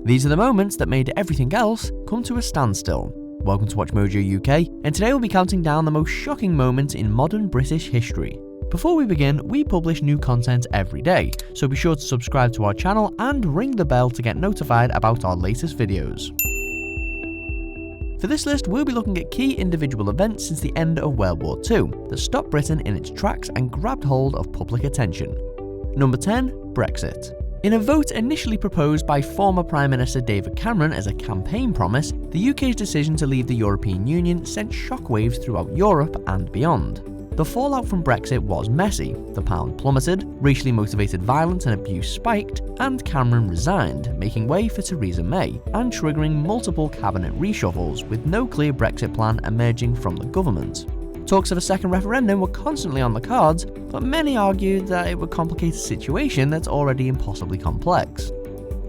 These are the moments that made everything else come to a standstill. Welcome to Watch Mojo UK, and today we'll be counting down the most shocking moments in modern British history. Before we begin, we publish new content every day, so be sure to subscribe to our channel and ring the bell to get notified about our latest videos. For this list, we'll be looking at key individual events since the end of World War II that stopped Britain in its tracks and grabbed hold of public attention. Number 10. Brexit. In a vote initially proposed by former Prime Minister David Cameron as a campaign promise, the UK's decision to leave the European Union sent shockwaves throughout Europe and beyond. The fallout from Brexit was messy, the pound plummeted, racially motivated violence and abuse spiked, and Cameron resigned, making way for Theresa May, and triggering multiple cabinet reshuffles with no clear Brexit plan emerging from the government. Talks of a second referendum were constantly on the cards, but many argued that it would complicate a situation that's already impossibly complex.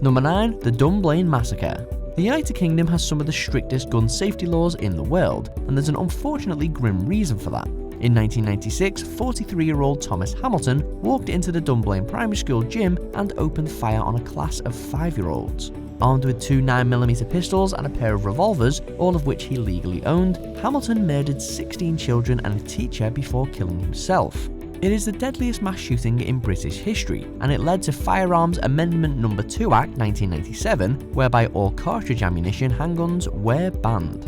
Number 9. The Dunblane Massacre. The United Kingdom has some of the strictest gun safety laws in the world, and there's an unfortunately grim reason for that. In 1996, 43-year-old Thomas Hamilton walked into the Dunblane Primary School gym and opened fire on a class of 5-year-olds. Armed with two 9mm pistols and a pair of revolvers, all of which he legally owned, Hamilton murdered 16 children and a teacher before killing himself. It is the deadliest mass shooting in British history, and it led to Firearms Amendment No. 2 Act 1997, whereby all cartridge ammunition handguns were banned.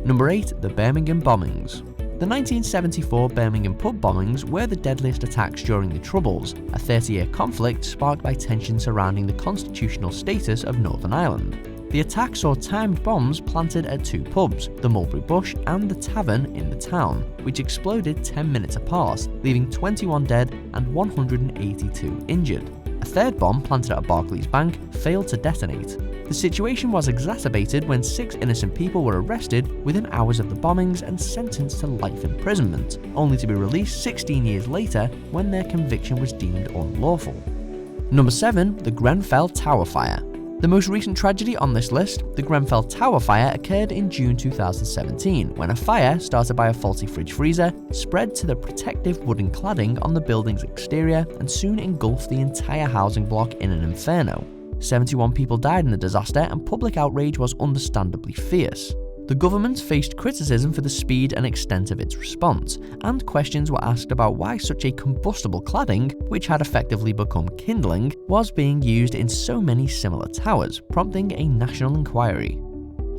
Number 8. The Birmingham Bombings. The 1974 Birmingham pub bombings were the deadliest attacks during the Troubles, a 30-year conflict sparked by tension surrounding the constitutional status of Northern Ireland. The attack saw timed bombs planted at two pubs, the Mulberry Bush and the Tavern in the town, which exploded 10 minutes apart, leaving 21 dead and 182 injured. A third bomb planted at a Barclays bank failed to detonate. The situation was exacerbated when 6 innocent people were arrested within hours of the bombings and sentenced to life imprisonment, only to be released 16 years later when their conviction was deemed unlawful. Number 7. The Grenfell Tower Fire. The most recent tragedy on this list, the Grenfell Tower Fire, occurred in June 2017 when a fire started by a faulty fridge freezer spread to the protective wooden cladding on the building's exterior and soon engulfed the entire housing block in an inferno. 71 people died in the disaster and public outrage was understandably fierce. The government faced criticism for the speed and extent of its response, and questions were asked about why such a combustible cladding, which had effectively become kindling, was being used in so many similar towers, prompting a national inquiry.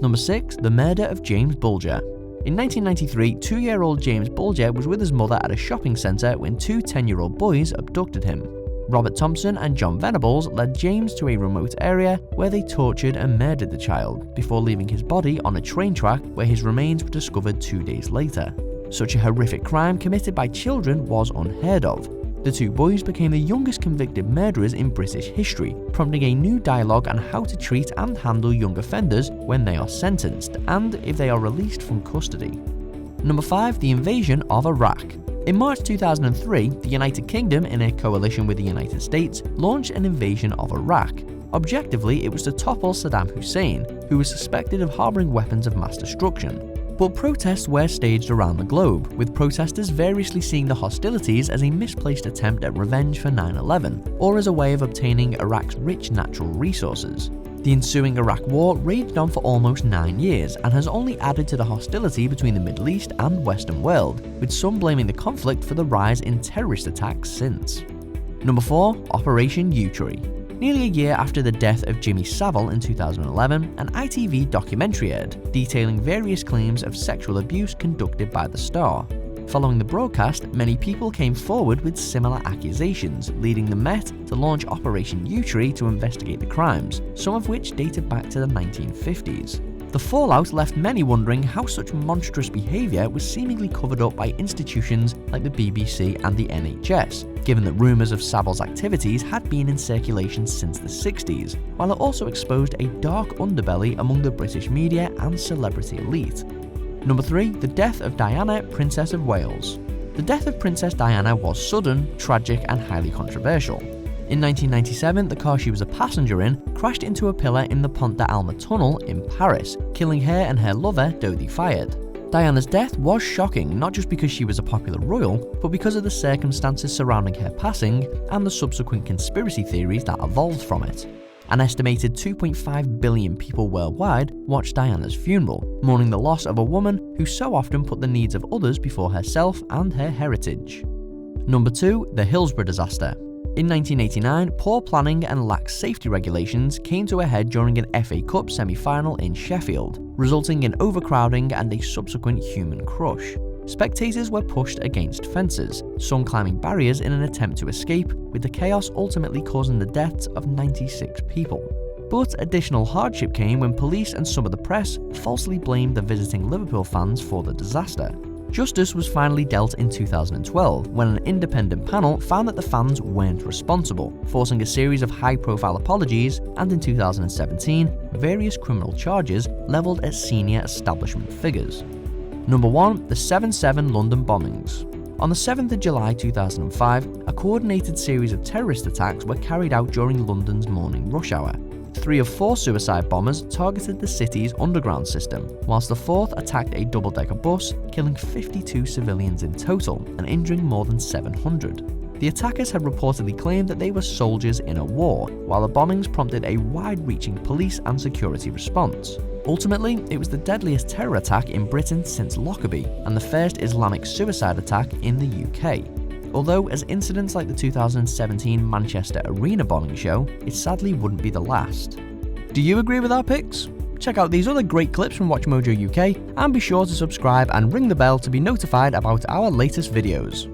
Number 6. The murder of James Bulger. In 1993, 2-year-old James Bulger was with his mother at a shopping centre when two 10-year-old boys abducted him. Robert Thompson and John Venables led James to a remote area where they tortured and murdered the child before leaving his body on a train track where his remains were discovered 2 days later. Such a horrific crime committed by children was unheard of. The two boys became the youngest convicted murderers in British history, prompting a new dialogue on how to treat and handle young offenders when they are sentenced and if they are released from custody. Number 5. The invasion of Iraq. In March 2003, the United Kingdom, in a coalition with the United States, launched an invasion of Iraq. Objectively, it was to topple Saddam Hussein, who was suspected of harboring weapons of mass destruction. But protests were staged around the globe, with protesters variously seeing the hostilities as a misplaced attempt at revenge for 9/11, or as a way of obtaining Iraq's rich natural resources. The ensuing Iraq War raged on for almost 9 years and has only added to the hostility between the Middle East and Western world, with some blaming the conflict for the rise in terrorist attacks since. Number 4. Operation Yewtree. Nearly a year after the death of Jimmy Savile in 2011, an ITV documentary aired, detailing various claims of sexual abuse conducted by the star. Following the broadcast, many people came forward with similar accusations, leading the Met to launch Operation Yewtree to investigate the crimes, some of which dated back to the 1950s. The fallout left many wondering how such monstrous behaviour was seemingly covered up by institutions like the BBC and the NHS, given that rumours of Savile's activities had been in circulation since the 60s, while it also exposed a dark underbelly among the British media and celebrity elite. Number 3. The death of Diana, Princess of Wales. The death of Princess Diana was sudden, tragic and highly controversial. In 1997, the car she was a passenger in crashed into a pillar in the Pont de Alma tunnel in Paris, killing her and her lover, Dodi Fayed. Diana's death was shocking, not just because she was a popular royal, but because of the circumstances surrounding her passing and the subsequent conspiracy theories that evolved from it. An estimated 2.5 billion people worldwide watched Diana's funeral, mourning the loss of a woman who so often put the needs of others before herself and her heritage. Number 2. The Hillsborough disaster. In 1989, poor planning and lax safety regulations came to a head during an FA Cup semi-final in Sheffield, resulting in overcrowding and a subsequent human crush. Spectators were pushed against fences, some climbing barriers in an attempt to escape, with the chaos ultimately causing the deaths of 96 people. But additional hardship came when police and some of the press falsely blamed the visiting Liverpool fans for the disaster. Justice was finally dealt in 2012 when an independent panel found that the fans weren't responsible, forcing a series of high-profile apologies, and in 2017, various criminal charges levelled at senior establishment figures. Number 1. The 7/7 London Bombings. On the 7th of July 2005, a coordinated series of terrorist attacks were carried out during London's morning rush hour. 3 of 4 suicide bombers targeted the city's underground system, whilst the 4th attacked a double-decker bus, killing 52 civilians in total and injuring more than 700. The attackers had reportedly claimed that they were soldiers in a war, while the bombings prompted a wide-reaching police and security response. Ultimately, it was the deadliest terror attack in Britain since Lockerbie, and the first Islamic suicide attack in the UK. Although, as incidents like the 2017 Manchester Arena bombing show, it sadly wouldn't be the last. Do you agree with our picks? Check out these other great clips from WatchMojo UK, and be sure to subscribe and ring the bell to be notified about our latest videos.